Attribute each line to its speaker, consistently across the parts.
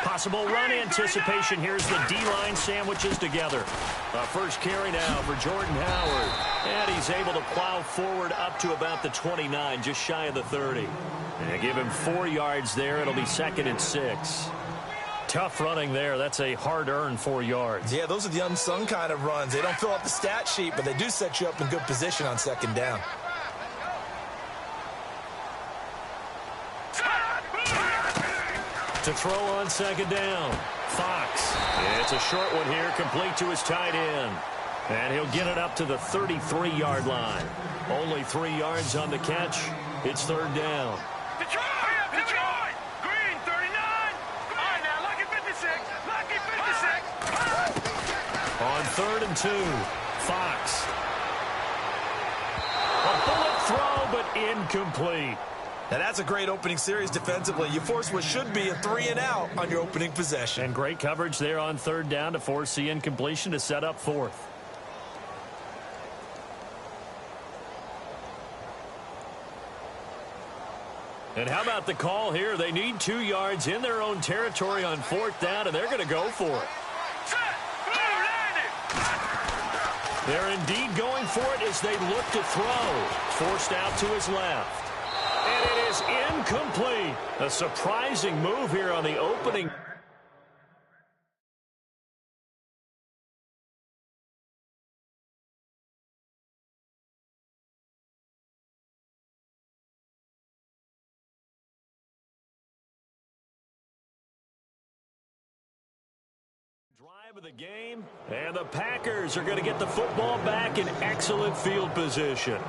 Speaker 1: Possible run anticipation. Here's the D-line sandwiches together. First carry now for Jordan Howard. And he's able to plow forward up to about the 29, just shy of the 30. And give him 4 yards there. It'll be 2nd and 6. Tough running there. That's a hard-earned 4 yards.
Speaker 2: Yeah, those are the unsung kind of runs. They don't fill out the stat sheet, but they do set you up in good position on 2nd down.
Speaker 1: To throw on 2nd down, Fox. It's a short one here, complete to his tight end. And he'll get it up to the 33-yard line. Only 3 yards on the catch. It's 3rd down.
Speaker 3: Detroit! Green, 39! All right, now, lucky 56. Lucky 56.
Speaker 1: On 3rd and 2, Fox. A bullet throw, but incomplete.
Speaker 2: Now, that's a great opening series defensively. You force what should be a 3-and-out on your opening possession.
Speaker 1: And great coverage there on 3rd down to force the incompletion to set up 4th. And how about the call here? They need 2 yards in their own territory on 4th down, and they're going to go for it. They're indeed going for it as they look to throw. Forced out to his left. And it is incomplete. A surprising move here on the opening. Drive of the game, and the Packers are going to get the football back in excellent field position.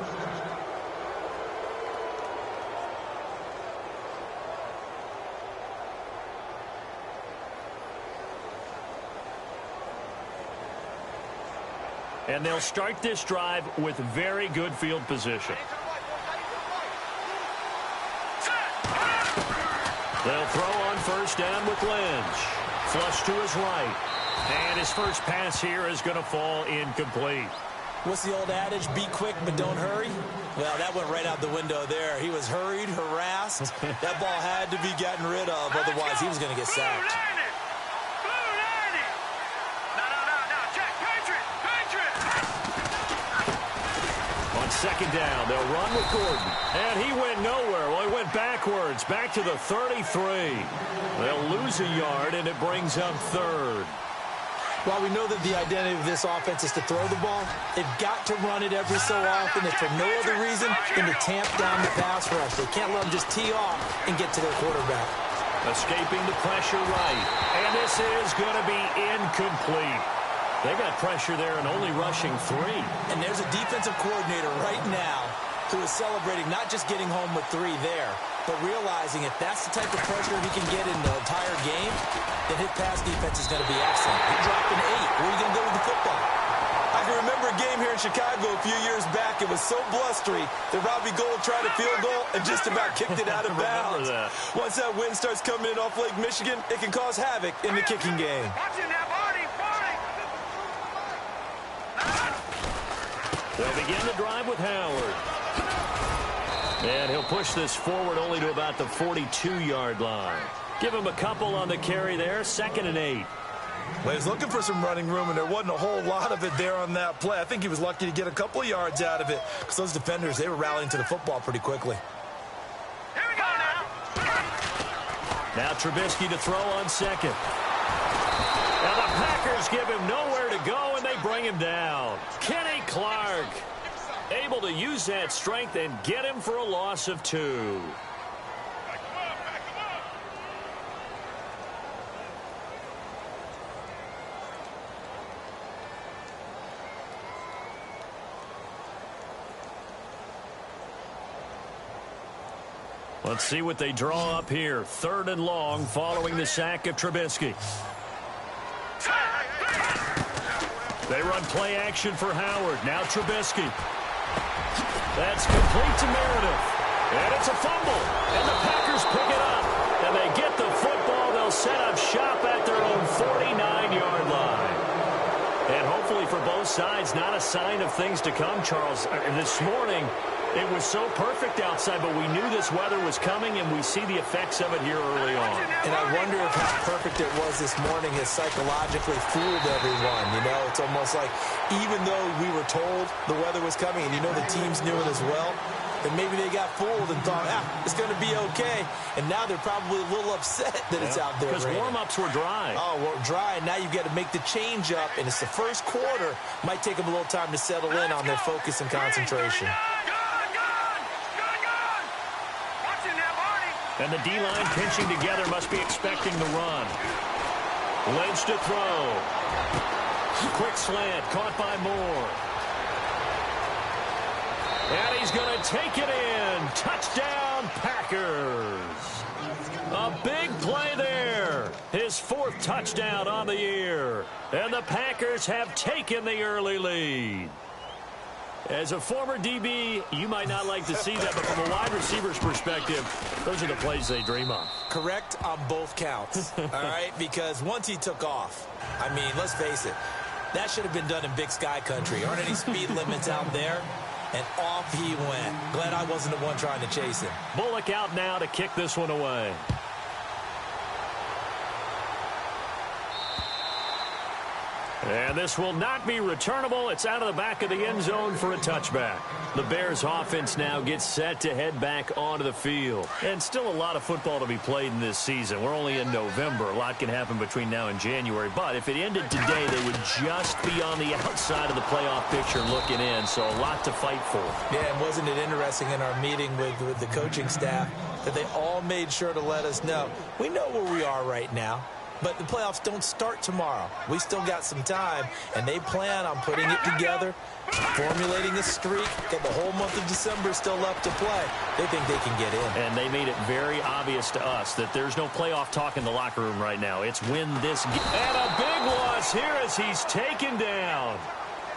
Speaker 1: And they'll start this drive with very good field position. They'll throw on 1st down with Lynch. Flush to his right. And his first pass here is going to fall incomplete.
Speaker 2: What's the old adage? Be quick, but don't hurry? Well, that went right out the window there. He was hurried, harassed. That ball had to be gotten rid of. Otherwise, he was going to get sacked.
Speaker 1: On 2nd down, they'll run with Gordon. And he went nowhere. Well, he went backwards, back to the 33. They'll lose a yard, and it brings up 3rd.
Speaker 2: While we know that the identity of this offense is to throw the ball, they've got to run it every so often, if for no other reason than to tamp down the pass rush. They can't let them just tee off and get to their quarterback.
Speaker 1: Escaping the pressure right. And this is going to be incomplete. They got pressure there and only rushing 3.
Speaker 2: And there's a defensive coordinator right now who is celebrating not just getting home with 3 there, but realizing if that's the type of pressure he can get in the entire game, then his pass defense is going to be excellent. You're dropping 8. Where are you going to go with the football? I can remember a game here in Chicago a few years back. It was so blustery that Robbie Gould tried a field goal and just about kicked it out of bounds. Once that wind starts coming in off Lake Michigan, it can cause havoc in the kicking game.
Speaker 1: They'll begin the drive with Howard. And he'll push this forward only to about the 42-yard line. Give him a couple on the carry there, 2nd and 8.
Speaker 2: Well, he was looking for some running room, and there wasn't a whole lot of it there on that play. I think he was lucky to get a couple of yards out of it because those defenders, they were rallying to the football pretty quickly.
Speaker 3: Here we go now.
Speaker 1: Now Trubisky to throw on 2nd. Now the Packers give him nowhere to go, and they bring him down. Kenny Clark able to use that strength and get him for a loss of 2. Let's see what they draw up here. 3rd and long following the sack of Trubisky. They run play action for Howard. Now Trubisky. That's complete to Meredith. And it's a fumble. And the Packers pick it up. And they get the football. They'll set up shop at their own 49-yard line. And hopefully for both sides, not a sign of things to come, Charles. This morning, It was so perfect outside, but we knew this weather was coming, and we see the effects of it here early on.
Speaker 2: And I wonder if how perfect it was this morning has psychologically fooled everyone. You know, it's almost like even though we were told the weather was coming, and you know the teams knew it as well, then maybe they got fooled and thought, it's going to be okay. And now they're probably a little upset that it's out there.
Speaker 1: Because warm-ups were dry.
Speaker 2: Oh, well, dry, and now you've got to make the change up, and it's the first quarter. Might take them a little time to settle in on their focus and concentration.
Speaker 1: And the D-line pinching together must be expecting the run. Lynch to throw. Quick slant, caught by Moore. And he's going to take it in. Touchdown, Packers. A big play there. His 4th touchdown on the year. And the Packers have taken the early lead. As a former DB, you might not like to see that, but from a wide receiver's perspective, those are the plays they dream of.
Speaker 2: Correct on both counts, all right? Because once he took off, I mean, let's face it, that should have been done in Big Sky country. Aren't any speed limits out there? And off he went. Glad I wasn't the one trying to chase him.
Speaker 1: Bullock out now to kick this one away. And this will not be returnable. It's out of the back of the end zone for a touchback. The Bears offense now gets set to head back onto the field. And still a lot of football to be played in this season. We're only in November. A lot can happen between now and January. But if it ended today, they would just be on the outside of the playoff picture looking in. So a lot to fight for.
Speaker 2: Yeah, and wasn't it interesting in our meeting with the coaching staff that they all made sure to let us know, we know where we are right now. But the playoffs don't start tomorrow. We still got some time, and they plan on putting it together, formulating a streak, got the whole month of December still left to play. They think they can get in.
Speaker 1: And they made it very obvious to us that there's no playoff talk in the locker room right now. It's win this game. And a big loss here as he's taken down.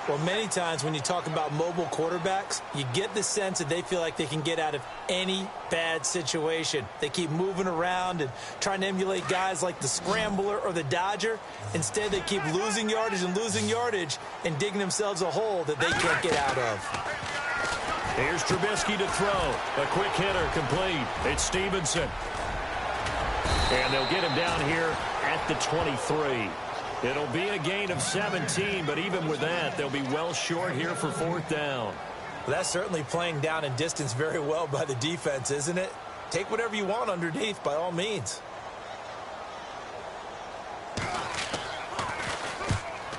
Speaker 2: Well, many times when you talk about mobile quarterbacks, you get the sense that they feel like they can get out of any bad situation. They keep moving around and trying to emulate guys like the Scrambler or the Dodger. Instead, they keep losing yardage and digging themselves a hole that they can't get out of.
Speaker 1: Here's Trubisky to throw. A quick hitter complete. It's Stevenson. And they'll get him down here at the 23. It'll be a gain of 17, but even with that, they'll be well short here for 4th down.
Speaker 2: Well, that's certainly playing down in distance very well by the defense, isn't it? Take whatever you want underneath, by all means.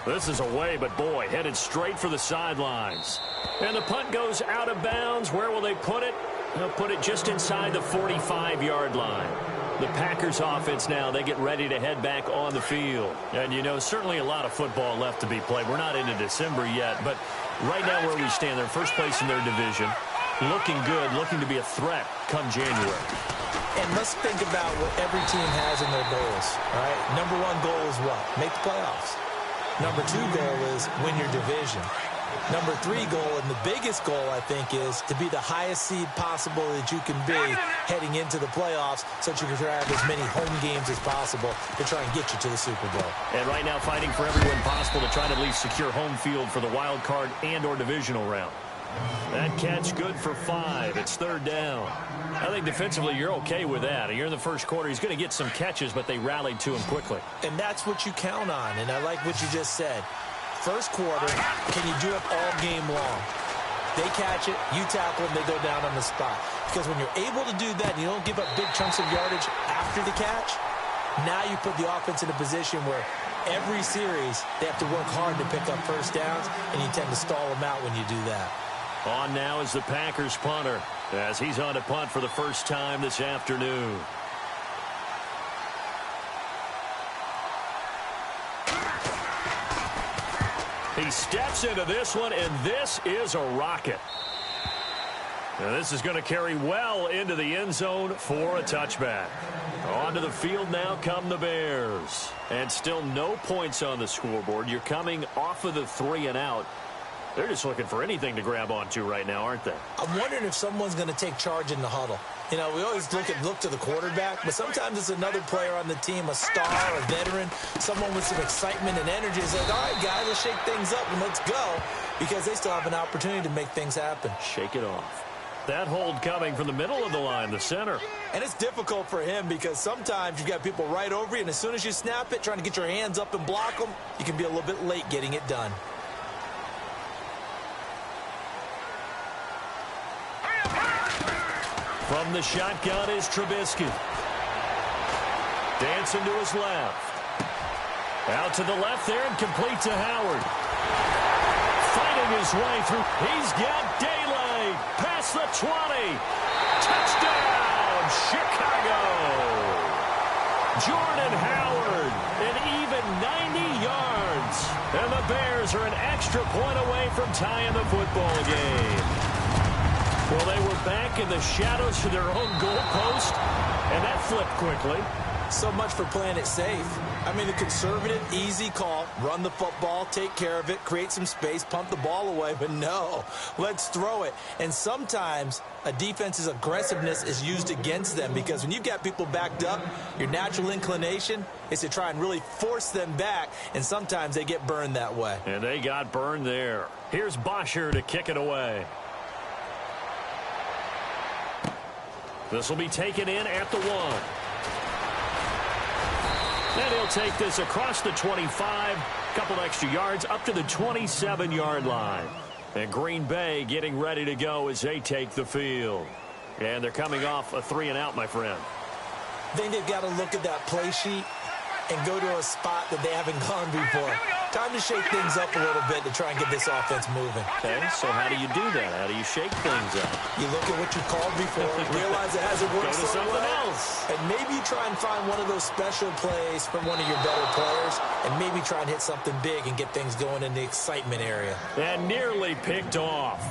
Speaker 1: This is away, but boy, headed straight for the sidelines. And the punt goes out of bounds. Where will they put it? They'll put it just inside the 45-yard line. The Packers offense now, they get ready to head back on the field. And, you know, certainly a lot of football left to be played. We're not into December yet, but right now where we stand, they're first place in their division. Looking good, looking to be a threat come January.
Speaker 2: And let's think about what every team has in their goals, all right? Number 1 goal is what? Make the playoffs. Number 2 goal is win your division. Number 3 goal, and the biggest goal, I think, is to be the highest seed possible that you can be heading into the playoffs so that you can have as many home games as possible to try and get you to the Super Bowl.
Speaker 1: And right now fighting for every win possible to try to at least secure home field for the wild card and or divisional round. That catch good for 5. It's 3rd down. I think defensively you're okay with that. You're in the first quarter. He's going to get some catches, but they rallied to him quickly.
Speaker 2: And that's what you count on, and I like what you just said. First quarter, can you do it all game long? They catch it, you tackle them, they go down on the spot. Because when you're able to do that, and you don't give up big chunks of yardage after the catch, now you put the offense in a position where every series they have to work hard to pick up first downs, and you tend to stall them out when you do that.
Speaker 1: On now is the Packers punter as he's on to punt for the first time this afternoon. He steps into this one, and this is a rocket. Now this is going to carry well into the end zone for a touchback. Onto the field now come the Bears. And still no points on the scoreboard. You're coming off of the 3 and out. They're just looking for anything to grab onto right now, aren't they?
Speaker 2: I'm wondering if someone's going to take charge in the huddle. You know, we always look to the quarterback, but sometimes it's another player on the team, a star, a veteran, someone with some excitement and energy. It's like, all right, guys, let's shake things up and let's go, because they still have an opportunity to make things happen.
Speaker 1: Shake it off. That hold coming from the middle of the line, the center.
Speaker 2: And it's difficult for him because sometimes you've got people right over you, and as soon as you snap it, trying to get your hands up and block them, you can be a little bit late getting it done.
Speaker 1: From the shotgun is Trubisky. Dancing to his left. Out to the left there and complete to Howard. Fighting his way through. He's got daylight. Past the 20. Touchdown, Chicago. Jordan Howard, an even 90 yards. And the Bears are an extra point away from tying the football game. Well, they were back in the shadows of their own goalpost, and that flipped quickly.
Speaker 2: So much for playing it safe. I mean, the conservative, easy call, run the football, take care of it, create some space, pump the ball away, but no, let's throw it. And sometimes a defense's aggressiveness is used against them because when you've got people backed up, your natural inclination is to try and really force them back, and sometimes they get burned that way.
Speaker 1: And they got burned there. Here's Bosher to kick it away. This will be taken in at the 1. And he'll take this across the 25, couple extra yards up to the 27-yard line. And Green Bay getting ready to go as they take the field. And they're coming off a 3-and-out, my friend.
Speaker 2: I think they've got to look at that play sheet and go to a spot that they haven't gone before. Time to shake things up a little bit to try and get this offense moving.
Speaker 1: Okay, so how do you do that? How do you shake things up?
Speaker 2: You look at what you called before, realize it hasn't worked
Speaker 1: Go to
Speaker 2: so
Speaker 1: something
Speaker 2: well,
Speaker 1: else.
Speaker 2: and maybe try and find one of those special plays from one of your better players, and maybe try and hit something big and get things going in the excitement area.
Speaker 1: And nearly picked off.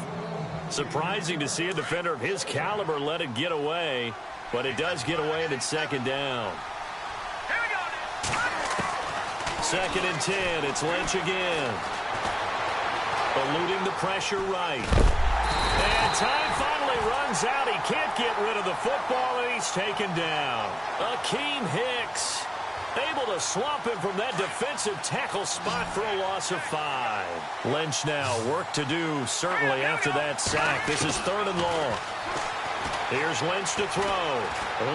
Speaker 1: Surprising to see a defender of his caliber let it get away, but it does get away and it's second down. Second and 10, it's Lynch again. Eluding the pressure right. And time finally runs out. He can't get rid of the football, and he's taken down. Akeem Hicks able to swamp him from that defensive tackle spot for a loss of 5. Lynch now work to do, certainly after that sack. This is 3rd and long. Here's Lynch to throw.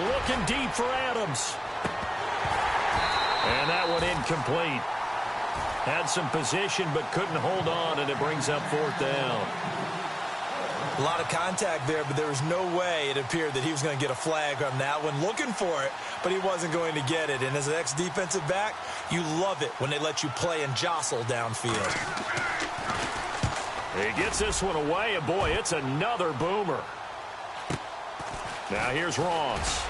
Speaker 1: Looking deep for Adams. And that one incomplete. Had some position but couldn't hold on, and it brings up 4th down.
Speaker 2: A lot of contact there, but there was no way it appeared that he was going to get a flag on that one. Looking for it, but he wasn't going to get it. And as an ex-defensive back, you love it when they let you play and jostle downfield.
Speaker 1: He gets this one away, and boy, it's another boomer. Now here's Ross.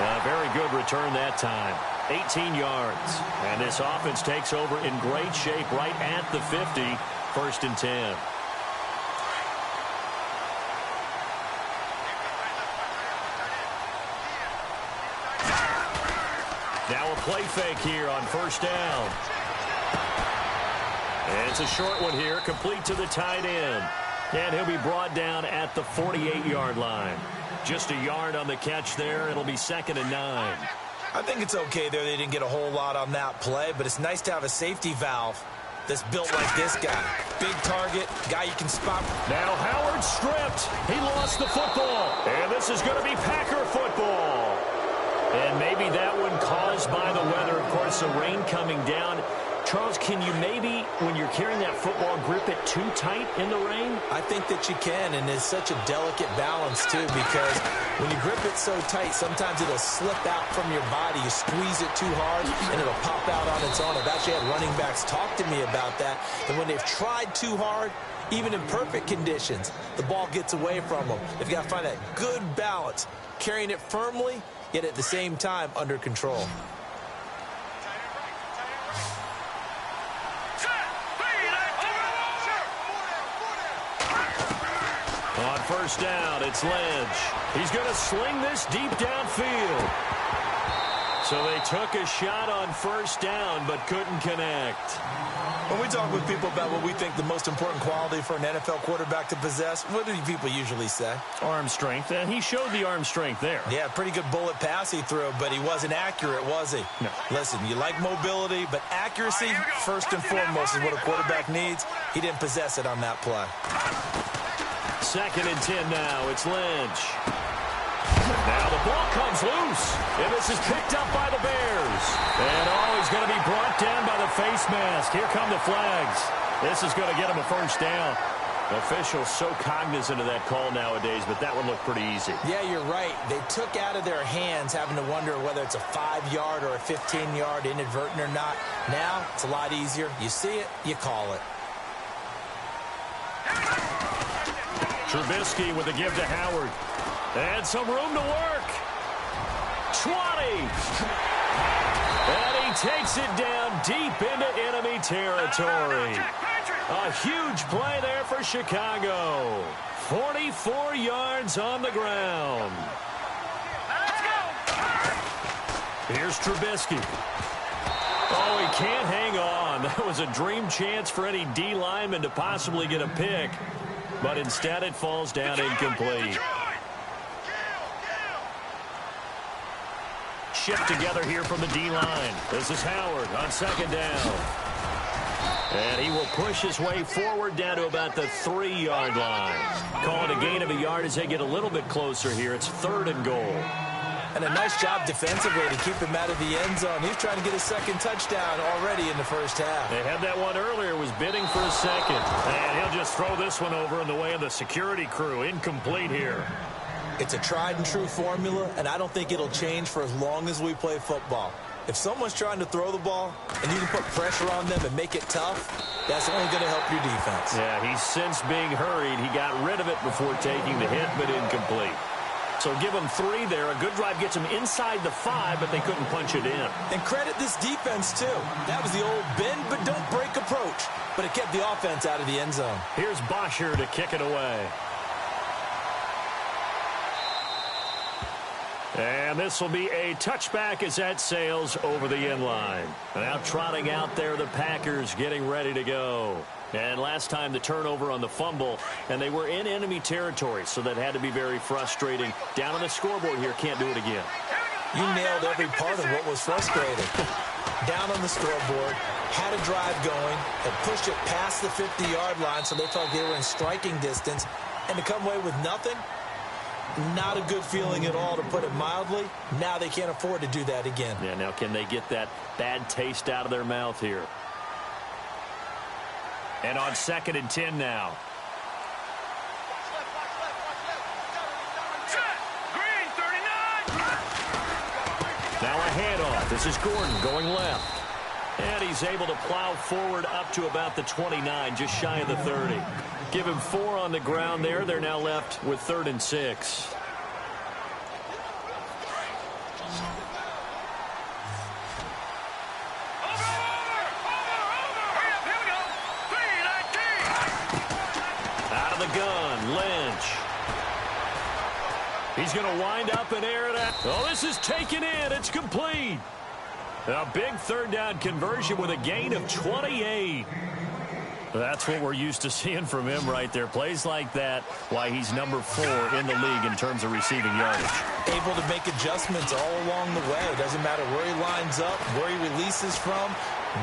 Speaker 1: A very good return that time. 18 yards. And this offense takes over in great shape right at the 50. 1st and 10. Now a play fake here on 1st down. And it's a short one here, complete to the tight end. And he'll be brought down at the 48-yard line. Just a yard on the catch there. It'll be 2nd and 9.
Speaker 2: I think it's okay there. They didn't get a whole lot on that play, but it's nice to have a safety valve that's built like this guy. Big target, guy you can spot.
Speaker 1: Now Howard stripped. He lost the football. And this is going to be Packer football. And maybe that one caused by the weather. Of course, the rain coming down. Charles, can you maybe, when you're carrying that football, grip it too tight in the rain?
Speaker 2: I think that you can, and it's such a delicate balance, too, because when you grip it so tight, sometimes it'll slip out from your body. You squeeze it too hard, and it'll pop out on its own. I've actually had running backs talk to me about that, and when they've tried too hard, even in perfect conditions, the ball gets away from them. They've got to find that good balance, carrying it firmly, yet at the same time under control.
Speaker 1: On 1st down, it's Lynch. He's going to sling this deep downfield. So they took a shot on first down, but couldn't connect.
Speaker 2: When we talk with people about what we think the most important quality for an NFL quarterback to possess, what do people usually say?
Speaker 1: Arm strength, and he showed the arm strength there.
Speaker 2: Yeah, pretty good bullet pass he threw, but he wasn't accurate, was he?
Speaker 1: No.
Speaker 2: Listen, you like mobility, but accuracy, first and foremost, is what a quarterback needs. He didn't possess it on that play.
Speaker 1: 2nd and 10 now. It's Lynch. Now the ball comes loose, and this is picked up by the Bears. And he's going to be brought down by the face mask. Here come the flags. This is going to get him a first down. Officials so cognizant of that call nowadays, but that one looked pretty easy.
Speaker 2: Yeah, you're right. They took out of their hands having to wonder whether it's a 5-yard or a 15-yard inadvertent or not. Now, it's a lot easier. You see it, you call it.
Speaker 1: Trubisky with a give to Howard. And some room to work. 20. And he takes it down deep into enemy territory. A huge play there for Chicago. 44 yards on the ground. Here's Trubisky. Oh, he can't hang on. That was a dream chance for any D lineman to possibly get a pick. But instead it falls down incomplete. Shift together here from the D-line. This is Howard on 2nd down. And he will push his way forward down to about the 3-yard line. Call it a gain of a yard as they get a little bit closer here. It's 3rd and goal.
Speaker 2: And a nice job defensively to keep him out of the end zone. He's trying to get a 2nd touchdown already in the first half.
Speaker 1: They had that one earlier, was bidding for a 2nd. And he'll just throw this one over in the way of the security crew. Incomplete here.
Speaker 2: It's a tried-and-true formula, and I don't think it'll change for as long as we play football. If someone's trying to throw the ball and you can put pressure on them and make it tough, that's only going to help your defense.
Speaker 1: Yeah, he's since being hurried. He got rid of it before taking the hit, but incomplete. So give him 3 there. A good drive gets him inside the 5, but they couldn't punch it in.
Speaker 2: And credit this defense, too. That was the old bend but don't break approach, but it kept the offense out of the end zone.
Speaker 1: Here's Bosher to kick it away. And this will be a touchback as that sails over the end line. Now trotting out there, the Packers getting ready to go. And last time the turnover on the fumble, and they were in enemy territory, so that had to be very frustrating. Down on the scoreboard here, can't do it again.
Speaker 2: You nailed every part of what was frustrating. Down on the scoreboard, had a drive going, had pushed it past the 50-yard line, so they felt they were in striking distance, and to come away with nothing, not a good feeling at all, to put it mildly. Now they can't afford to do that again.
Speaker 1: Yeah, now can they get that bad taste out of their mouth here? And on 2nd and 10 now.
Speaker 3: Green, 39.
Speaker 1: Now a handoff. This is Gordon going left. And he's able to plow forward up to about the 29, just shy of the 30. Give him 4 on the ground there. They're now left with 3rd and 6. Out of the gun, Lynch. He's going to wind up and air it out. Oh, this is taken in. It's complete. A big 3rd down conversion with a gain of 28. That's what we're used to seeing from him right there. Plays like that, why he's number 4 in the league in terms of receiving yardage.
Speaker 2: Able to make adjustments all along the way. Doesn't matter where he lines up, where he releases from.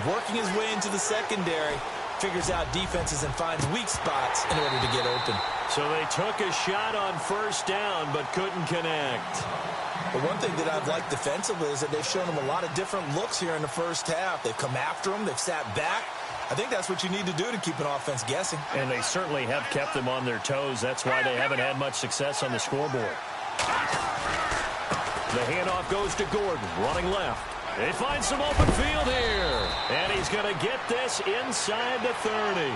Speaker 2: Working his way into the secondary. Figures out defenses and finds weak spots in order to get open.
Speaker 1: So they took a shot on first down, but couldn't connect.
Speaker 2: But one thing that I've liked defensively is that they've shown him a lot of different looks here in the first half. They've come after him. They've sat back. I think that's what you need to do to keep an offense guessing.
Speaker 1: And they certainly have kept them on their toes. That's why they haven't had much success on the scoreboard. The handoff goes to Gordon, running left. They find some open field here. And he's going to get this inside the 30.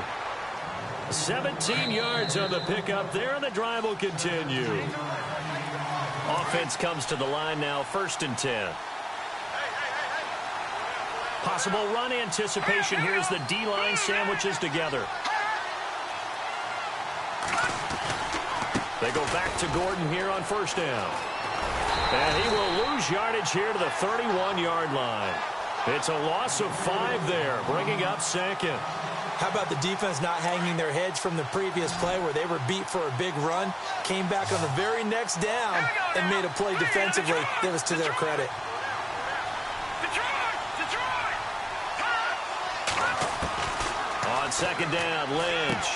Speaker 1: 17 yards on the pickup there, and the drive will continue. Offense comes to the line now, 1st and 10. Possible run anticipation. Here's the D-line sandwiches together. They go back to Gordon here on 1st down. And he will lose yardage here to the 31-yard line. It's a loss of 5 there, bringing up second.
Speaker 2: How about the defense not hanging their heads from the previous play where they were beat for a big run, came back on the very next down, and made a play defensively that was to their credit.
Speaker 1: On second down, Lynch.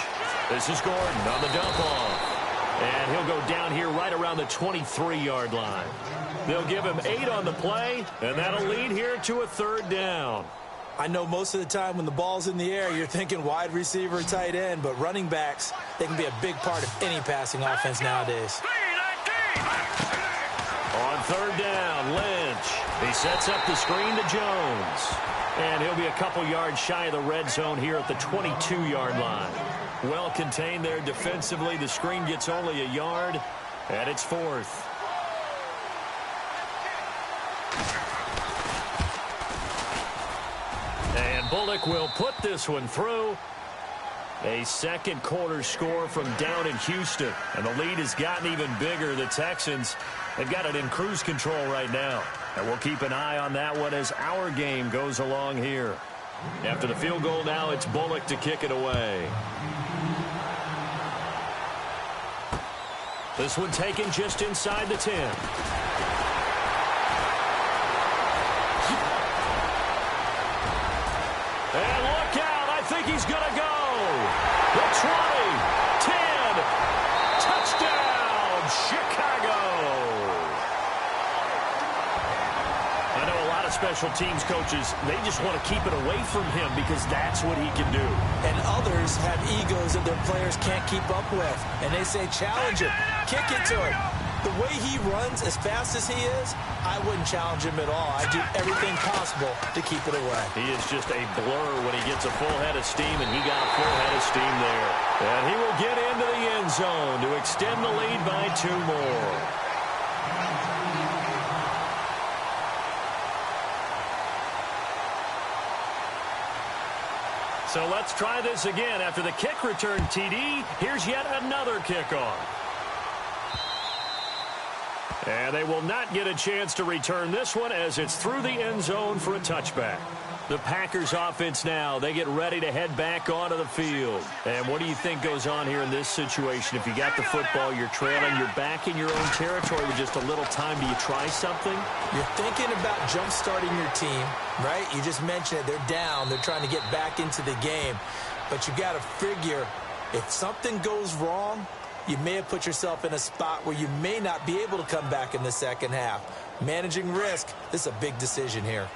Speaker 1: This is Gordon on the dump off. And he'll go down here right around the 23-yard line. They'll give him 8 on the play, and that'll lead here to a 3rd down.
Speaker 2: I know most of the time when the ball's in the air, you're thinking wide receiver, tight end, but running backs, they can be a big part of any passing offense nowadays.
Speaker 1: On 3rd down, Lynch. He sets up the screen to Jones. And he'll be a couple yards shy of the red zone here at the 22-yard line. Well contained there defensively. The screen gets only a yard, and it's 4th. And Bullock will put this one through. A second quarter score from down in Houston. And the lead has gotten even bigger. The Texans, they've got it in cruise control right now. And we'll keep an eye on that one as our game goes along here. After the field goal now, it's Bullock to kick it away. This one taken just inside the 10. And look out, I think he's going to go. The 20, 10, touchdown, Chicago. I know a lot of special teams coaches, they just want to keep it away from him because that's what he can do.
Speaker 2: And others have egos that their players can't keep up with. And they say, challenge him, kick it to him. The way he runs as fast as he is, I wouldn't challenge him at all. I'd do everything possible to keep it away.
Speaker 1: He is just a blur when he gets a full head of steam, and he got a full head of steam there. And he will get into the end zone to extend the lead by 2 more. So let's try this again. After the kick return TD, here's yet another kickoff. And they will not get a chance to return this one as it's through the end zone for a touchback. The Packers offense now, they get ready to head back onto the field. And what do you think goes on here in this situation? If you got the football, you're trailing, you're back in your own territory with just a little time. Do you try something?
Speaker 2: You're thinking about jump-starting your team, right? You just mentioned it. They're down. They're trying to get back into the game. But you got to figure if something goes wrong, you may have put yourself in a spot where you may not be able to come back in the second half. Managing risk, this is a big decision here.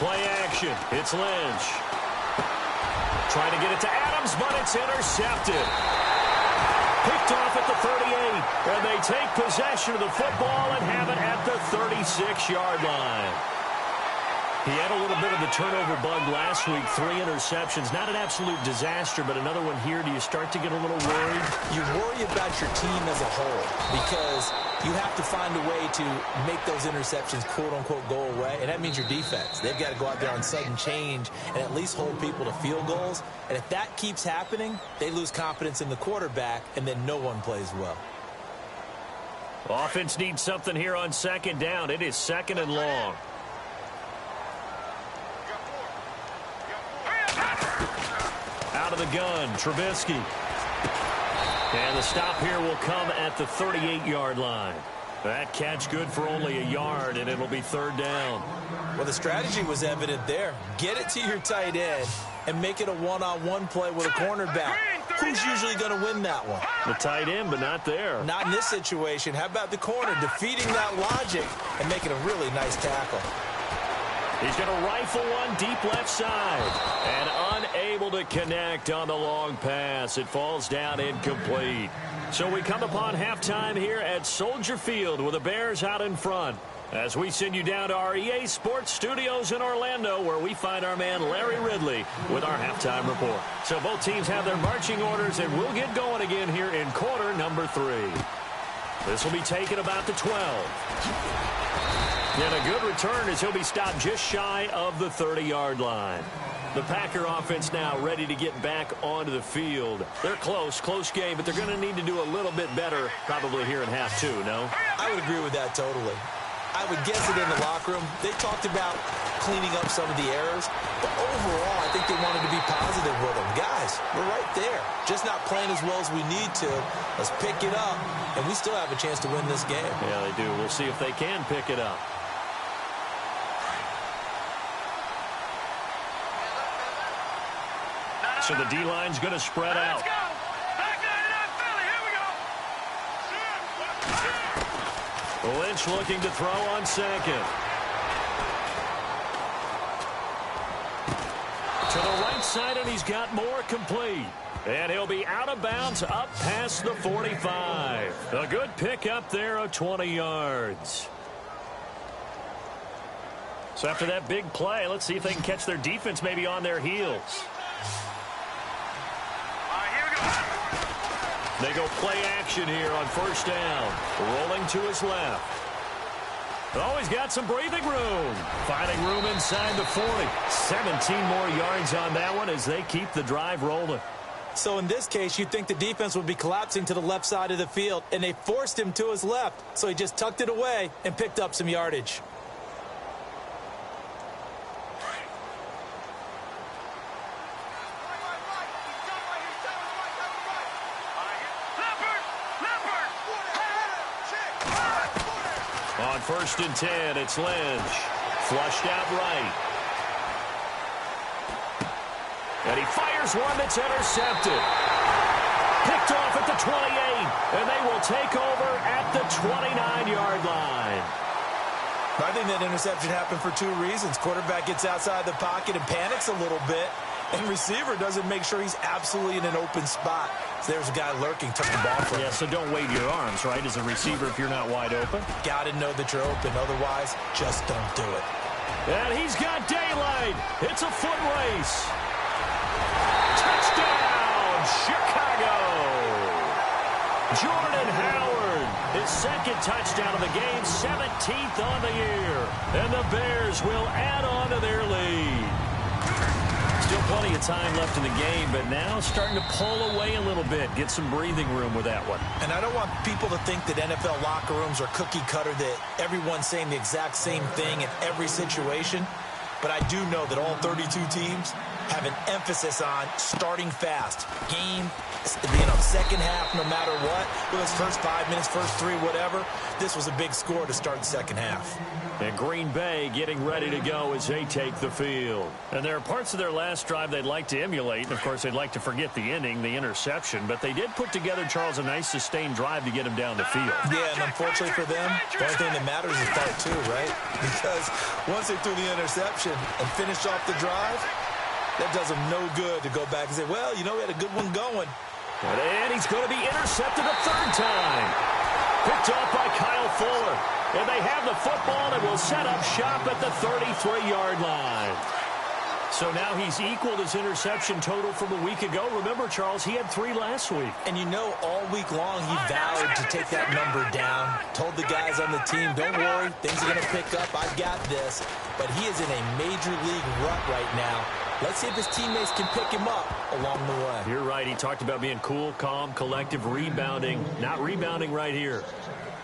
Speaker 1: Play action. It's Lynch. Trying to get it to Adams, but it's intercepted. Picked off at the 38, and they take possession of the football and have it at the 36-yard line. He had a little bit of the turnover bug last week, 3 interceptions. Not an absolute disaster, but another one here. Do you start to get a little worried?
Speaker 2: You worry about your team as a whole because you have to find a way to make those interceptions, quote-unquote, go away, and that means your defense. They've got to go out there on sudden change and at least hold people to field goals. And if that keeps happening, they lose confidence in the quarterback, and then no one plays well.
Speaker 1: Offense needs something here on second down. It is 2nd and long. Out of the gun, Trubisky. And the stop here will come at the 38-yard line. That catch good for only a yard, and it'll be 3rd down.
Speaker 2: Well, the strategy was evident there. Get it to your tight end and make it a one-on-one play with a cornerback. Who's usually going to win that one?
Speaker 1: The tight end, but not there.
Speaker 2: Not in this situation. How about the corner defeating that logic and making a really nice tackle?
Speaker 1: He's going to rifle one deep left side. And unable to connect on the long pass. It falls down incomplete. So we come upon halftime here at Soldier Field with the Bears out in front. As we send you down to our EA Sports Studios in Orlando, where we find our man Larry Ridley with our halftime report. So both teams have their marching orders, and we'll get going again here in quarter number 3. This will be taken about the 12. And a good return as he'll be stopped just shy of the 30-yard line. The Packer offense now ready to get back onto the field. They're close game, but they're going to need to do a little bit better probably here in half two, no?
Speaker 2: I would agree with that totally. I would guess it in the locker room. They talked about cleaning up some of the errors, but overall, I think they wanted to be positive with them. Guys, we're right there. Just not playing as well as we need to. Let's pick it up, and we still have a chance to win this game.
Speaker 1: Yeah, they do. We'll see if they can pick it up. So the D-line's going to spread out.
Speaker 3: Let's go. Back 99 Philly. Here we go.
Speaker 1: Lynch looking to throw on second. To the right side, and he's got more complete. And he'll be out of bounds up past the 45. A good pickup there of 20 yards. So after that big play, let's see if they can catch their defense maybe on their heels. They go play action here on first down. Rolling to his left. Oh, he's got some breathing room. Finding room inside the 40. 17 more yards on that one as they keep the drive rolling.
Speaker 2: So in this case, you'd think the defense would be collapsing to the left side of the field, and they forced him to his left. So he just tucked it away and picked up some yardage.
Speaker 1: On 1st and 10, it's Lynch. Flushed out right. And he fires one that's intercepted. Picked off at the 28, and they will take over at the 29-yard line.
Speaker 2: I think that interception happened for two reasons. Quarterback gets outside the pocket and panics a little bit, and receiver doesn't make sure he's absolutely in an open spot. So there's a guy lurking, took the ball from him.
Speaker 1: Yeah, so don't wave your arms, right, as a receiver if you're not wide open. Got
Speaker 2: to know that you're open. Otherwise, just don't do it.
Speaker 1: And he's got daylight. It's a foot race. Touchdown, Chicago. Jordan Howard, his second touchdown of the game, 17th on the year. And the Bears will add on to their lead. Still plenty of time left in the game, but now starting to pull away a little bit. Get some breathing room with that one.
Speaker 2: And I don't want people to think that NFL locker rooms are cookie cutter, that everyone's saying the exact same thing in every situation. But I do know that all 32 teams have an emphasis on starting fast. Game, second half, no matter what. Whether it's first 5 minutes, first 3, whatever. This was a big score to start the second half.
Speaker 1: And Green Bay getting ready to go as they take the field. And there are parts of their last drive they'd like to emulate. And, of course, they'd like to forget the inning, the interception. But they did put together, Charles, a nice sustained drive to get him down the field.
Speaker 2: Yeah, and unfortunately for them, the only thing that matters is part 2, right? Because once they threw the interception and finished off the drive, that does them no good to go back and say, well, you know, we had a good one going.
Speaker 1: And he's going to be intercepted a third time. Picked off by Kyle Fuller. And they have the football and will set up shop at the 33-yard line. So now he's equaled his interception total from a week ago. Remember, Charles, he had 3 last week.
Speaker 2: And you know, all week long he vowed to take that number down. Told the guys on the team, don't worry, things are going to pick up. I've got this. But he is in a major league rut right now. Let's see if his teammates can pick him up along the way.
Speaker 1: You're right. He talked about being cool, calm, collective, rebounding. Not rebounding right here.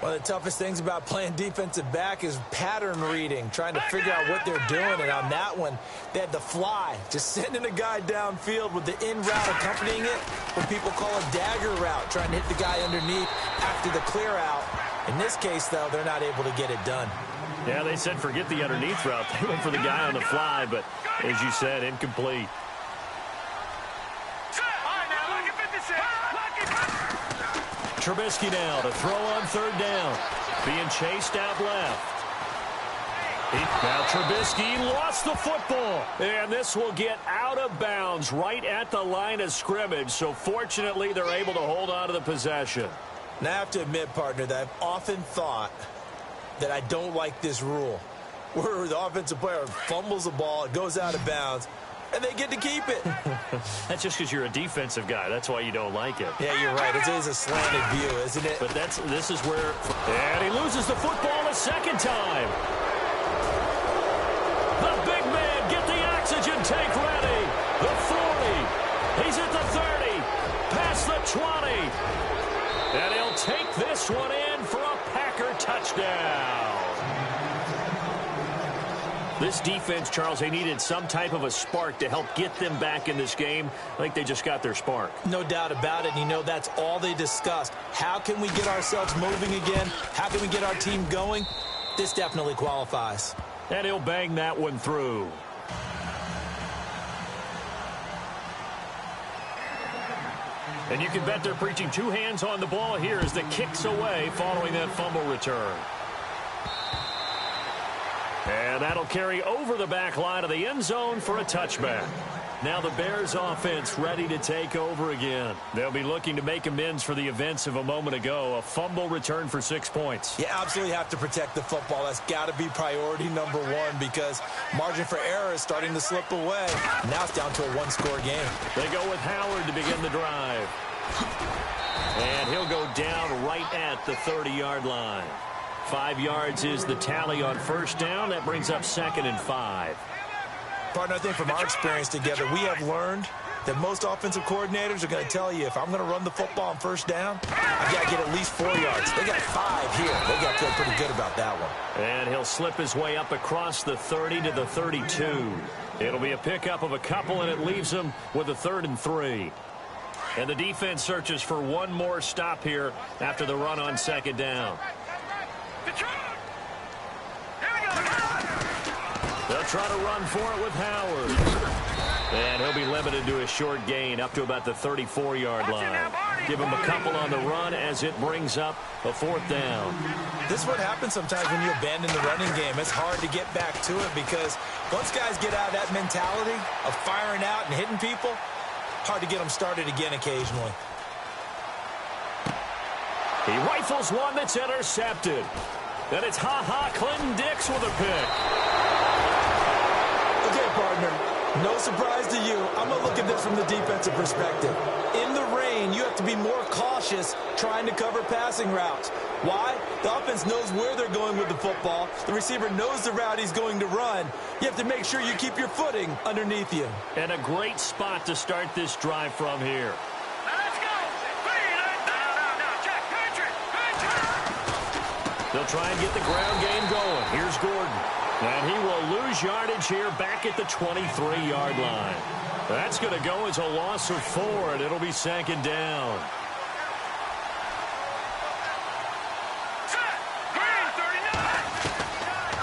Speaker 2: One of the toughest things about playing defensive back is pattern reading, trying to figure out what they're doing. And on that one, they had the fly, just sending a guy downfield with the in route accompanying it, what people call a dagger route, trying to hit the guy underneath after the clear out. In this case, though, they're not able to get it done.
Speaker 1: Yeah, they said forget the underneath route. They went for the guy on the fly, but as you said, incomplete. Trubisky now to throw on third down. Being chased out left. Now Trubisky lost the football. And this will get out of bounds right at the line of scrimmage. So fortunately, they're able to hold on to the possession.
Speaker 2: Now I have to admit, partner, that I've often thought that I don't like this rule, where the offensive player fumbles the ball, it goes out of bounds, and they get to keep it.
Speaker 1: That's just because you're a defensive guy. That's why you don't like it.
Speaker 2: Yeah, you're right. It is a slanted view, isn't it?
Speaker 1: But this is where... And he loses the football a second time. The big man, get the oxygen tank ready. 20. And he'll take this one in for a Packer touchdown. This defense, Charles, they needed some type of a spark to help get them back in this game. I think they just got their spark.
Speaker 2: No doubt about it. And you know, that's all they discussed. How can we get ourselves moving again? How can we get our team going? This definitely qualifies.
Speaker 1: And he'll bang that one through. And you can bet they're preaching two hands on the ball here as the kick's away following that fumble return. And that'll carry over the back line of the end zone for a touchback. Now the Bears offense ready to take over again. They'll be looking to make amends for the events of a moment ago. A fumble return for 6 points.
Speaker 2: You absolutely have to protect the football. That's got to be priority number one because margin for error is starting to slip away. Now it's down to a one-score game.
Speaker 1: They go with Howard to begin the drive. And he'll go down right at the 30-yard line. 5 yards is the tally on first down. That brings up 2nd and 5.
Speaker 2: Partner, I think from our experience together, we have learned that most offensive coordinators are going to tell you, if I'm going to run the football on first down, I've got to get at least 4 yards. They got 5 here. They got to feel pretty good about that one.
Speaker 1: And he'll slip his way up across the 30 to the 32. It'll be a pickup of a couple, and it leaves him with a 3rd and 3. And the defense searches for one more stop here after the run on 2nd down. They'll try to run for it with Howard. And he'll be limited to a short gain up to about the 34-yard line. Give him a couple on the run as it brings up a 4th down.
Speaker 2: This is what happens sometimes when you abandon the running game. It's hard to get back to it because once guys get out of that mentality of firing out and hitting people, hard to get them started again occasionally.
Speaker 1: He rifles one that's intercepted. Then it's Clinton Dix with a pick.
Speaker 2: Okay, partner, no surprise to you. I'm going to look at this from the defensive perspective. In the rain, you have to be more cautious trying to cover passing routes. Why? The offense knows where they're going with the football. The receiver knows the route he's going to run. You have to make sure you keep your footing underneath you.
Speaker 1: And a great spot to start this drive from here. They'll try and get the ground game going. Here's Gordon. And he will lose yardage here back at the 23-yard line. That's going to go as a loss of 4, and it'll be 2nd down.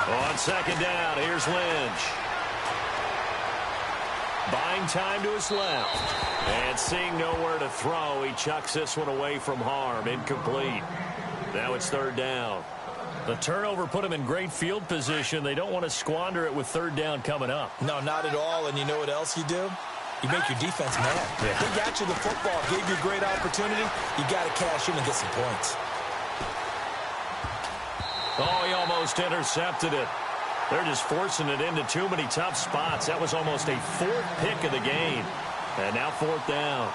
Speaker 1: On 2nd down, here's Lynch. Buying time to his left. And seeing nowhere to throw, he chucks this one away from harm. Incomplete. Now it's 3rd down. The turnover put him in great field position. They don't want to squander it with 3rd down coming up.
Speaker 2: No, not at all. And you know what else you do? You make your defense mad.
Speaker 1: Yeah.
Speaker 2: They got you the football, gave you a great opportunity. You got to cash in and get some points.
Speaker 1: Oh, he almost intercepted it. They're just forcing it into too many tough spots. That was almost a 4th pick of the game. And now 4th down.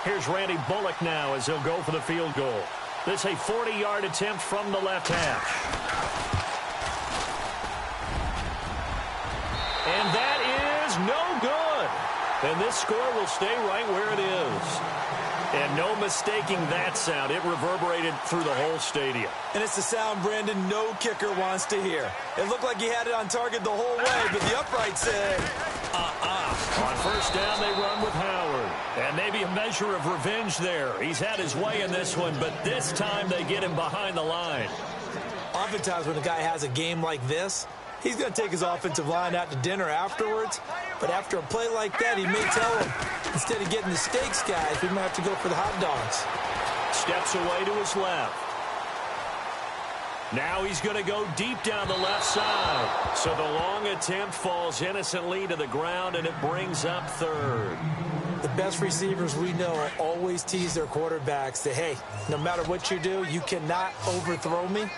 Speaker 1: Here's Randy Bullock now as he'll go for the field goal. This a 40-yard attempt from the left hash. And that is no good. And this score will stay right where it is. And no mistaking that sound. It reverberated through the whole stadium.
Speaker 2: And it's the sound, Brandon, no kicker wants to hear. It looked like he had it on target the whole way, but the upright said,
Speaker 1: On first down, they run with Howard. And maybe a measure of revenge there. He's had his way in this one, but this time they get him behind the line.
Speaker 2: Oftentimes when a guy has a game like this, he's going to take his offensive line out to dinner afterwards. But after a play like that, he may tell him, instead of getting the steaks, guys, we might have to go for the hot dogs.
Speaker 1: Steps away to his left. Now he's going to go deep down the left side. So the long attempt falls innocently to the ground, and it brings up 3rd.
Speaker 2: The best receivers we know always tease their quarterbacks that, hey, no matter what you do, you cannot overthrow me.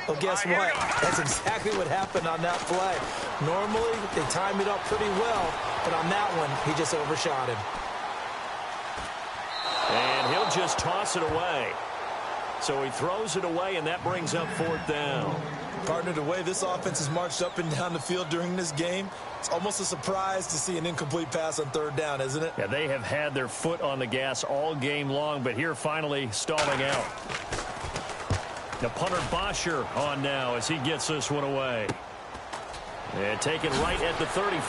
Speaker 2: Well, guess what? That's exactly what happened on that play. Normally, they time it up pretty well, but on that one, he just overshot him.
Speaker 1: And he'll just toss it away. So he throws it away, and that brings up 4th down.
Speaker 2: Partner, the way this offense has marched up and down the field during this game, it's almost a surprise to see an incomplete pass on 3rd down, isn't it?
Speaker 1: Yeah, they have had their foot on the gas all game long, but here finally stalling out. The punter Bosher on now as he gets this one away. And taken right at the 35.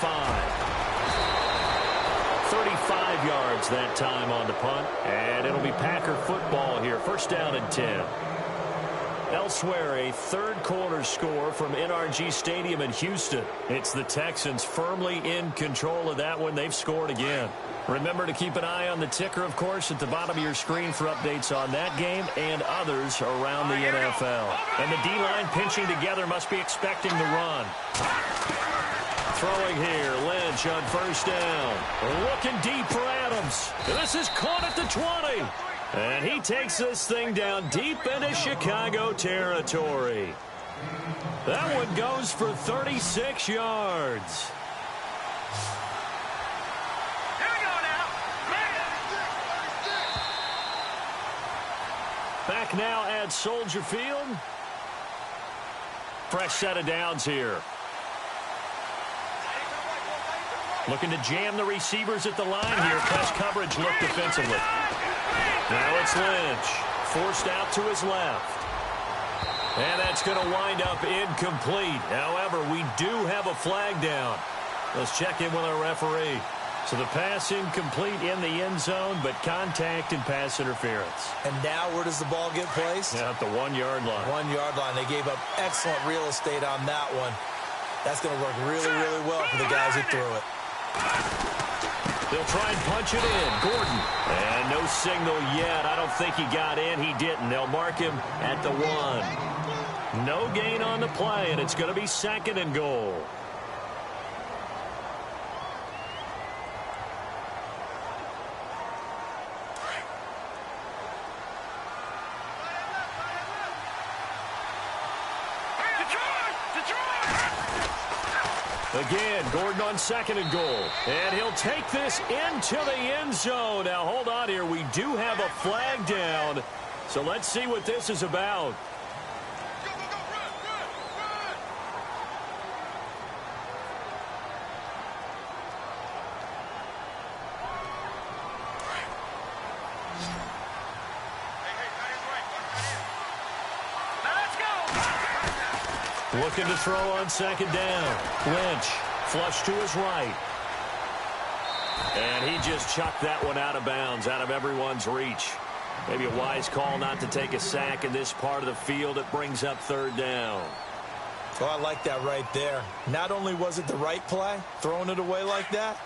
Speaker 1: 35 yards that time on the punt. And it'll be Packer football here. 1st down and 10. Elsewhere, a 3rd quarter score from NRG Stadium in Houston. It's the Texans firmly in control of that one. They've scored again. Remember to keep an eye on the ticker, of course, at the bottom of your screen for updates on that game and others around the NFL. And the D-line pinching together must be expecting the run. Throwing here, Lynch on 1st down. Looking deep for Adams. This is caught at the 20. And he takes this thing down deep into Chicago territory. That one goes for 36 yards.
Speaker 3: Here we go now.
Speaker 1: Back now at Soldier Field. Fresh set of downs here. Looking to jam the receivers at the line here. Press coverage look defensively. Now it's Lynch. Forced out to his left. And that's going to wind up incomplete. However, we do have a flag down. Let's check in with our referee. So the pass incomplete in the end zone, but contact and pass interference.
Speaker 2: And now where does the ball get placed?
Speaker 1: Yeah, at the 1-yard line.
Speaker 2: 1-yard line. They gave up excellent real estate on that one. That's going to work really, really well for the guys who threw it.
Speaker 1: They'll try and punch it in. Gordon. And no signal yet. I don't think he got in. He didn't. They'll mark him at the 1. No gain on the play, and it's going to be 2nd and goal. Again, Gordon on 2nd and goal. And he'll take this into the end zone. Now, hold on here. We do have a flag down. So let's see what this is about.
Speaker 3: Go, go, go, run, run, run. Now let's go.
Speaker 1: Looking to throw on 2nd down. Lynch, flush to his right. And he just chucked that one out of bounds, out of everyone's reach. Maybe a wise call not to take a sack in this part of the field. It brings up 3rd down.
Speaker 2: Oh, I like that right there. Not only was it the right play, throwing it away like that,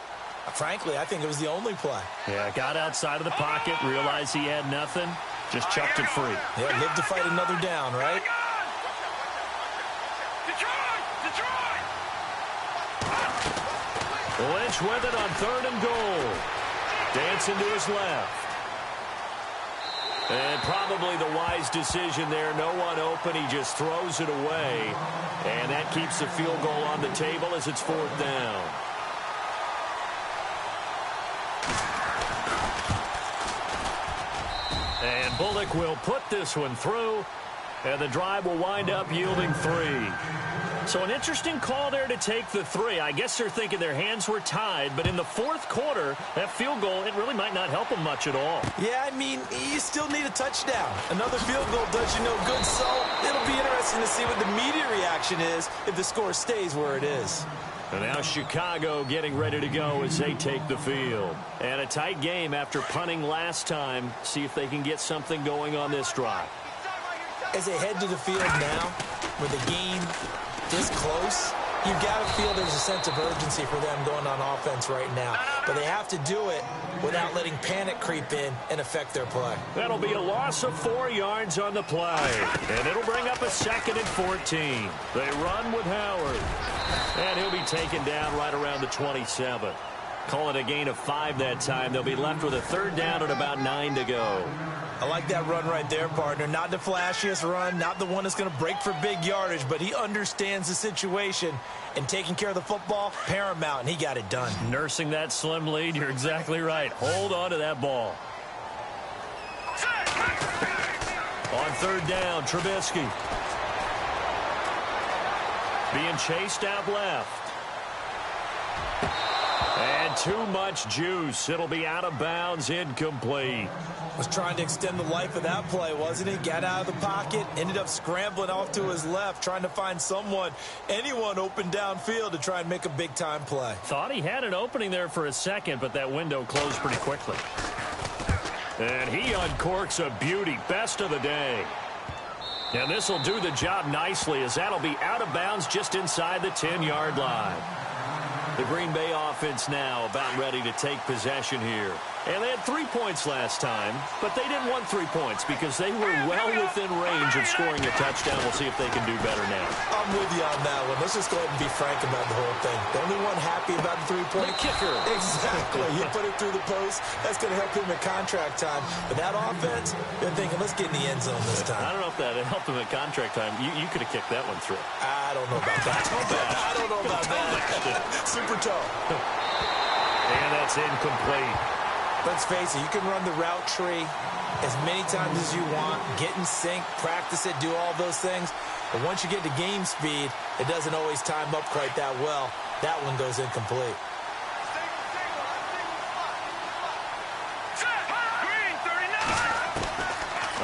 Speaker 2: frankly, I think it was the only play.
Speaker 1: Yeah, got outside of the pocket, realized he had nothing, just chucked it free.
Speaker 2: Yeah, live to fight another down, right?
Speaker 1: Lynch with it on 3rd and goal. Dancing to his left. And probably the wise decision there. No one open. He just throws it away. And that keeps the field goal on the table as it's 4th down. And Bullock will put this one through. And the drive will wind up yielding 3. So an interesting call there to take the 3. I guess they're thinking their hands were tied, but in the 4th quarter, that field goal, it really might not help them much at all.
Speaker 2: Yeah, I mean, you still need a touchdown. Another field goal does you no good, so it'll be interesting to see what the media reaction is if the score stays where it is.
Speaker 1: And now Chicago getting ready to go as they take the field. And a tight game after punting last time. See if they can get something going on this drive.
Speaker 2: As they head to the field now, with the game this close, you've got to feel there's a sense of urgency for them going on offense right now. But they have to do it without letting panic creep in and affect their play.
Speaker 1: That'll be a loss of 4 yards on the play. And it'll bring up a 2nd and 14. They run with Howard. And he'll be taken down right around the 27. Call it a gain of 5 that time. They'll be left with a 3rd down and about 9 to go.
Speaker 2: I like that run right there, partner. Not the flashiest run, not the one that's going to break for big yardage, but he understands the situation, and taking care of the football, paramount, and he got it done.
Speaker 1: Nursing that slim lead, you're exactly right. Hold on to that ball. On third down. Trubisky being chased out left. And too much juice. It'll be out of bounds, incomplete.
Speaker 2: Was trying to extend the life of that play, wasn't he? Got out of the pocket, ended up scrambling off to his left, trying to find anyone open downfield to try and make a big-time play.
Speaker 1: Thought he had an opening there for a second, but that window closed pretty quickly. And he uncorks a beauty. Best of the day. And this will do the job nicely, as that'll be out of bounds just inside the 10-yard line. The Green Bay offense now about ready to take possession here. And they had 3 points last time, but they didn't want 3 points because they were well within range of scoring a touchdown. We'll see if they can do better now.
Speaker 2: I'm with you on that one. Let's just go ahead and be frank about the whole thing. The only one happy about the three-point
Speaker 1: kicker.
Speaker 2: Exactly. He put it through the post. That's going to help him at contract time. But that offense, they're thinking, let's get in the end zone this time.
Speaker 1: I don't know if that helped him at contract time. You could have kicked that one through.
Speaker 2: I don't know about that. I don't know about that. Super toe.
Speaker 1: And that's incomplete.
Speaker 2: Let's face it, you can run the route tree as many times as you want, get in sync, practice it, do all those things. But once you get to game speed, it doesn't always time up quite that well. That one goes incomplete.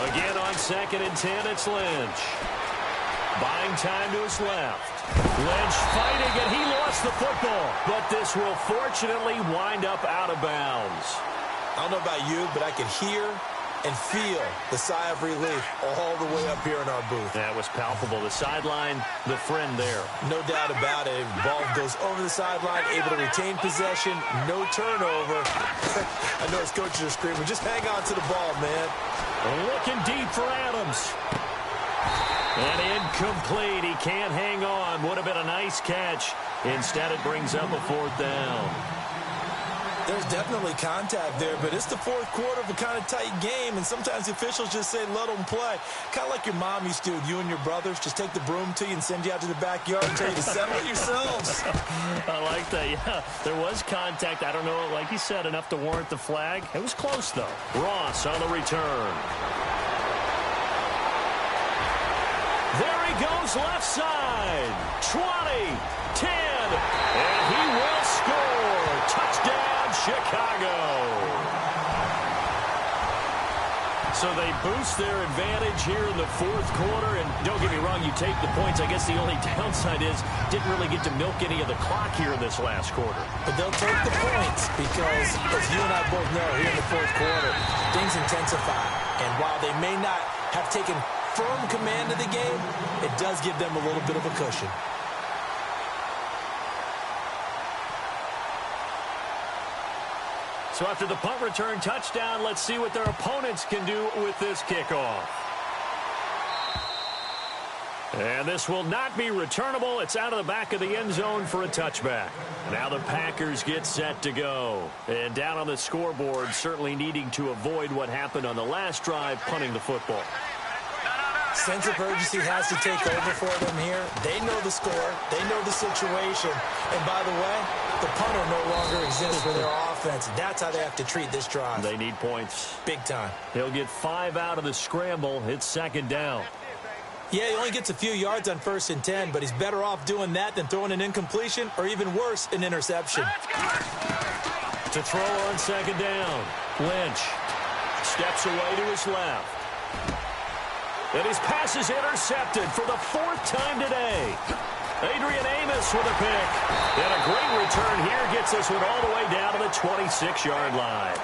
Speaker 1: Again on 2nd and 10, it's Lynch. Buying time to his left. Lynch fighting, and he lost the football. But this will fortunately wind up out of bounds.
Speaker 2: I don't know about you, but I could hear and feel the sigh of relief all the way up here in our booth.
Speaker 1: That was palpable. The sideline, the friend there.
Speaker 2: No doubt about it. The ball goes over the sideline, able to retain possession, no turnover. I know his coaches are screaming, just hang on to the ball, man.
Speaker 1: Looking deep for Adams. And incomplete. He can't hang on. Would have been a nice catch. Instead, it brings up a 4th down.
Speaker 2: There's definitely contact there, but it's the 4th quarter of a kind of tight game, and sometimes the officials just say, let them play. Kind of like your mom used to do with you and your brothers. Just take the broom to you and send you out to the backyard and tell you to settle it yourselves.
Speaker 1: I like that, yeah. There was contact. I don't know, like you said, enough to warrant the flag. It was close, though. Ross on the return. There he goes, left side. 20, 10, and he will score. Touchdown, Chicago. So they boost their advantage here in the 4th quarter. And don't get me wrong, you take the points. I guess the only downside is didn't really get to milk any of the clock here in this last quarter.
Speaker 2: But they'll take the points because, as you and I both know, here in the 4th quarter, things intensify. And while they may not have taken firm command of the game, it does give them a little bit of a cushion.
Speaker 1: So after the punt return touchdown, let's see what their opponents can do with this kickoff. And this will not be returnable. It's out of the back of the end zone for a touchback. Now the Packers get set to go. And down on the scoreboard, certainly needing to avoid what happened on the last drive, punting the football.
Speaker 2: Sense of urgency has to take over for them here. They know the score. They know the situation. And by the way, the punter no longer exists for their offense. That's how they have to treat this drive.
Speaker 1: They need points.
Speaker 2: Big time.
Speaker 1: He'll get 5 out of the scramble. It's 2nd down.
Speaker 2: Yeah, he only gets a few yards on 1st and 10, but he's better off doing that than throwing an incompletion or even worse, an interception.
Speaker 1: To throw on 2nd down. Lynch steps away to his left. And his pass is intercepted for the 4th time today. Adrian Amos with a pick. And a great return here gets this one all the way down to the 26-yard line.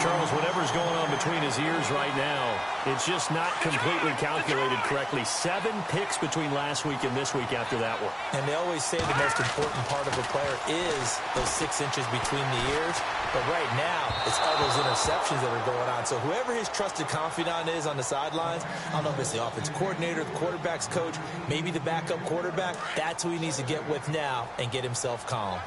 Speaker 1: Charles, whatever's going on between his ears right now, it's just not completely calculated correctly. 7 picks between last week and this week after that one.
Speaker 2: And they always say the most important part of a player is those 6 inches between the ears. But right now, it's all those interceptions that are going on. So whoever his trusted confidant is on the sidelines, I don't know if it's the offensive coordinator, the quarterback's coach, maybe the backup quarterback, that's who he needs to get with now and get himself calm.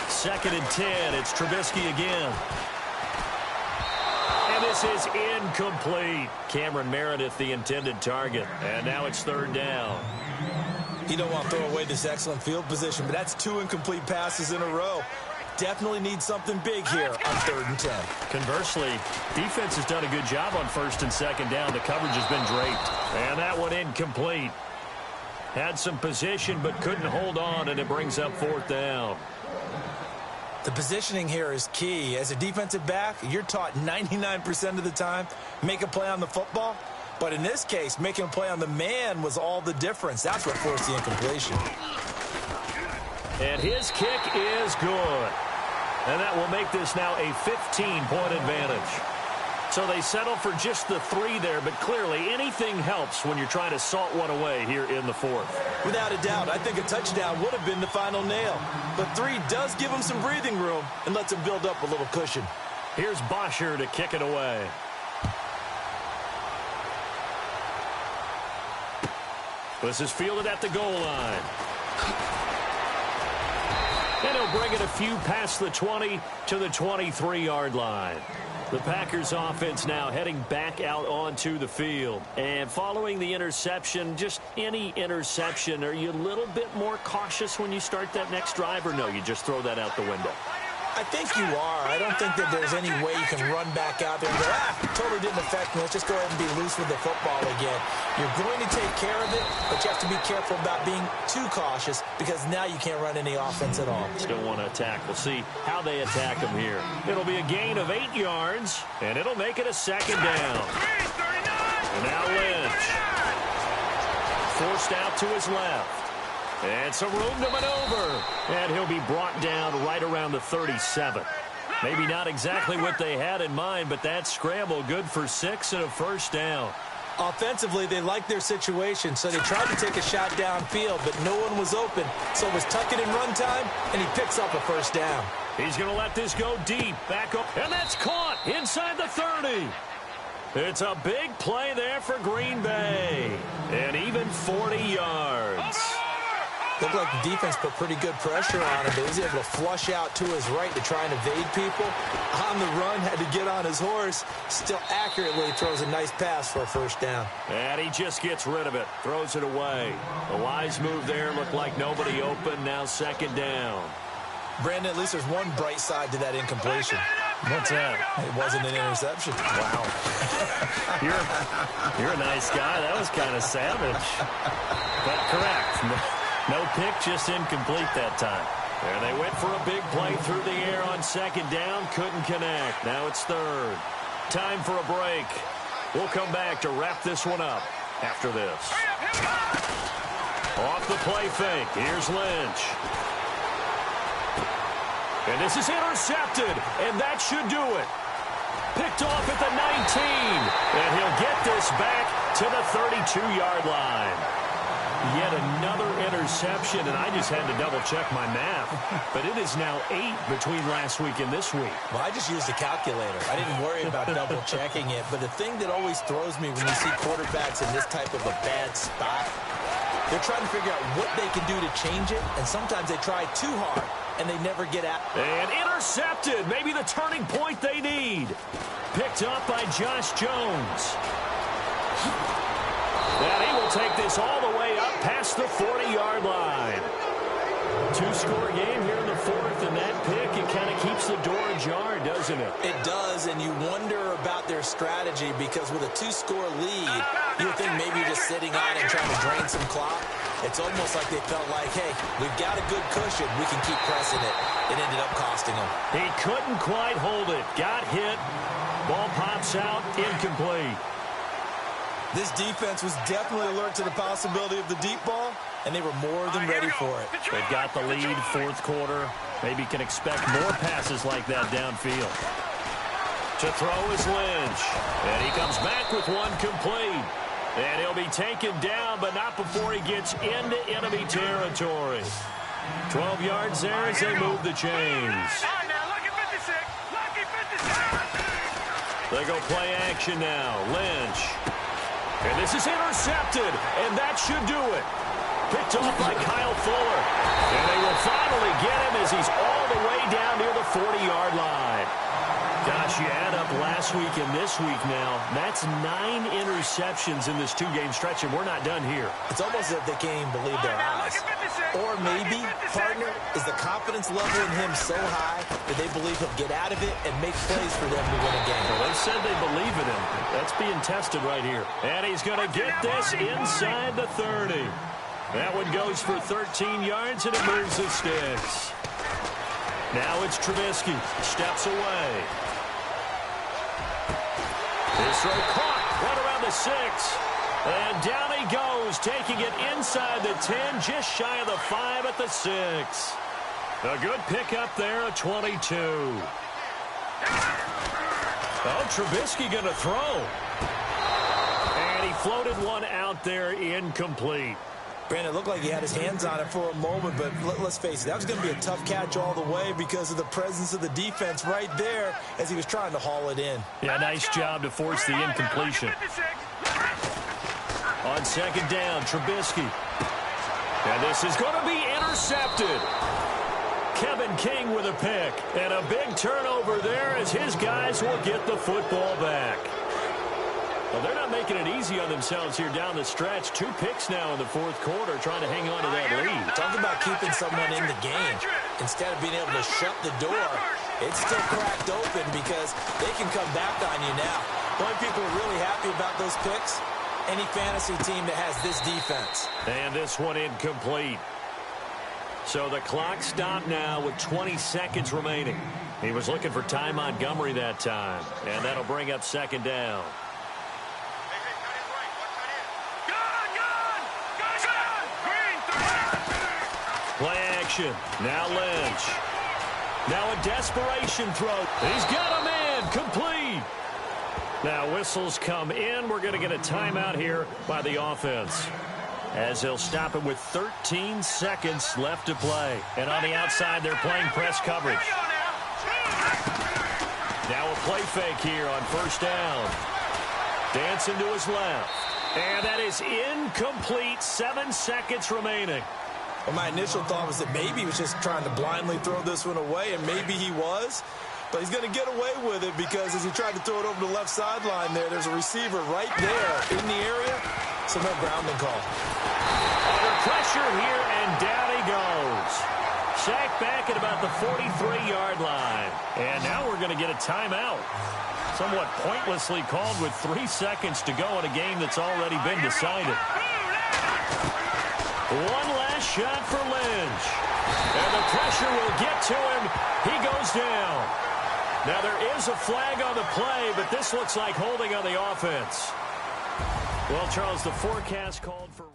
Speaker 1: 2nd and 10. It's Trubisky again. And this is incomplete. Cameron Meredith, the intended target. And now it's 3rd down.
Speaker 2: You don't want to throw away this excellent field position, but that's 2 incomplete passes in a row. definitely need something big here on 3rd and 10.
Speaker 1: Conversely, defense has done a good job on 1st and 2nd down. The coverage has been draped. And that one incomplete. Had some position but couldn't hold on, and it brings up 4th down.
Speaker 2: The positioning here is key. As a defensive back, you're taught 99% of the time, make a play on the football. But in this case, making a play on the man was all the difference. That's what forced the incompletion.
Speaker 1: And his kick is good. And that will make this now a 15-point advantage. So they settle for just the 3 there, but clearly anything helps when you're trying to salt one away here in the 4th.
Speaker 2: Without a doubt, I think a touchdown would have been the final nail. But 3 does give him some breathing room and lets him build up a little cushion.
Speaker 1: Here's Bosher to kick it away. This is fielded at the goal line. And he'll bring it a few past the 20 to the 23-yard line. The Packers offense now heading back out onto the field. And following the interception, just any interception, are you a little bit more cautious when you start that next drive, or no, you just throw that out the window?
Speaker 2: I think you are. I don't think that there's any way you can run back out there and go, totally didn't affect me. Let's just go ahead and be loose with the football again. You're going to take care of it, but you have to be careful about being too cautious because now you can't run any offense at all.
Speaker 1: Still want to attack. We'll see how they attack him here. It'll be a gain of 8 yards, and it'll make it a 2nd down. And now Lynch. Forced out to his left. And some room to maneuver. And he'll be brought down right around the 37. Maybe not exactly what they had in mind, but that scramble good for 6 and a 1st down.
Speaker 2: Offensively, they liked their situation, so they tried to take a shot downfield, but no one was open. So it was tuck it in run time, and he picks up a 1st down.
Speaker 1: He's going to let this go deep. Back up, and that's caught inside the 30. It's a big play there for Green Bay. And even 40 yards.
Speaker 2: Looked like the defense put pretty good pressure on him, but he was able to flush out to his right to try and evade people. On the run, had to get on his horse. Still accurately throws a nice pass for a 1st down.
Speaker 1: And he just gets rid of it. Throws it away. A wise move there. Looked like nobody open. Now 2nd down.
Speaker 2: Brandon, at least there's one bright side to that incompletion.
Speaker 1: What's that?
Speaker 2: It wasn't an interception.
Speaker 1: Wow. You're a nice guy. That was kind of savage. But correct. No pick, just incomplete that time. And they went for a big play through the air on 2nd down. Couldn't connect. Now it's 3rd. Time for a break. We'll come back to wrap this one up after this. Off the play fake. Here's Lynch. And this is intercepted. And that should do it. Picked off at the 19. And he'll get this back to the 32-yard line. Yet another interception, and I just had to double-check my math. But it is now 8 between last week and this week.
Speaker 2: Well, I just used a calculator. I didn't worry about double-checking it. But the thing that always throws me when you see quarterbacks in this type of a bad spot, they're trying to figure out what they can do to change it, and sometimes they try too hard, and they never get at it.
Speaker 1: And intercepted, maybe the turning point they need. Picked up by Josh Jones. And he will take this all the way up past the 40-yard line. 2-score game here in the 4th, and that pick, it kind of keeps the door ajar, doesn't it?
Speaker 2: It does, and you wonder about their strategy because with a 2-score lead, you think maybe you're just sitting on it and trying to drain some clock. It's almost like they felt like, hey, we've got a good cushion. We can keep pressing it. It ended up costing them.
Speaker 1: He couldn't quite hold it. Got hit. Ball pops out. Incomplete.
Speaker 2: This defense was definitely alert to the possibility of the deep ball, and they were more than ready for it.
Speaker 1: They've got the lead, 4th quarter. Maybe can expect more passes like that downfield. To throw is Lynch. And he comes back with one complete. And he'll be taken down, but not before he gets into enemy territory. 12 yards there as they move the chains. They go play action now. Lynch. And this is intercepted, and that should do it. Picked off by Kyle Fuller. And they will finally get him as he's all the way down near the 40-yard line. Gosh, you add up last week and this week now, that's 9 interceptions in this 2-game stretch, and we're not done here.
Speaker 2: It's almost as if they can't even believe their eyes. Or maybe, partner, is the confidence level in him so high that they believe he'll get out of it and make plays for them to win a game.
Speaker 1: Well, they said they believe in him. That's being tested right here. And he's going to get this inside the 30. That one goes for 13 yards, and it moves the sticks. Now it's Trubisky. Steps away. This throw caught right around the 6. And down he goes, taking it inside the 10, just shy of the 5 at the 6. A good pickup there, a 22. Oh, Trubisky going to throw. And he floated one out there, incomplete.
Speaker 2: Brandon, it looked like he had his hands on it for a moment, but let's face it, that was going to be a tough catch all the way because of the presence of the defense right there as he was trying to haul it in.
Speaker 1: Yeah, nice job to force the incompletion. On second down, Trubisky. And this is going to be intercepted. Kevin King with a pick. And a big turnover there as his guys will get the football back. Well, they're not making it easy on themselves here down the stretch. 2 picks now in the 4th quarter trying to hang on to that lead.
Speaker 2: Talk about keeping someone in the game. Instead of being able to shut the door, it's still cracked open because they can come back on you now. The only people who are really happy about those picks, any fantasy team that has this defense.
Speaker 1: And this one incomplete. So the clock stopped now with 20 seconds remaining. He was looking for Ty Montgomery that time. And that'll bring up second down. Play action. Now Lynch. Now a desperation throw. He's got him in. Complete. Now whistles come in. We're going to get a timeout here by the offense, as they'll stop it with 13 seconds left to play. And on the outside, they're playing press coverage. Now a play fake here on first down. Dancing to his left. And that is incomplete. 7 seconds remaining.
Speaker 2: Well, my initial thought was that maybe he was just trying to blindly throw this one away, and maybe he was. But he's going to get away with it because as he tried to throw it over the left sideline there's a receiver right there in the area. So no grounding call.
Speaker 1: Under pressure here, and down he goes. Sacked back at about the 43-yard line. And now we're going to get a timeout. Somewhat pointlessly called with 3 seconds to go in a game that's already been decided. One last shot for Lynch. And the pressure will get to him. He goes down. Now there is a flag on the play, but this looks like holding on the offense. Well, Charles, the forecast called for...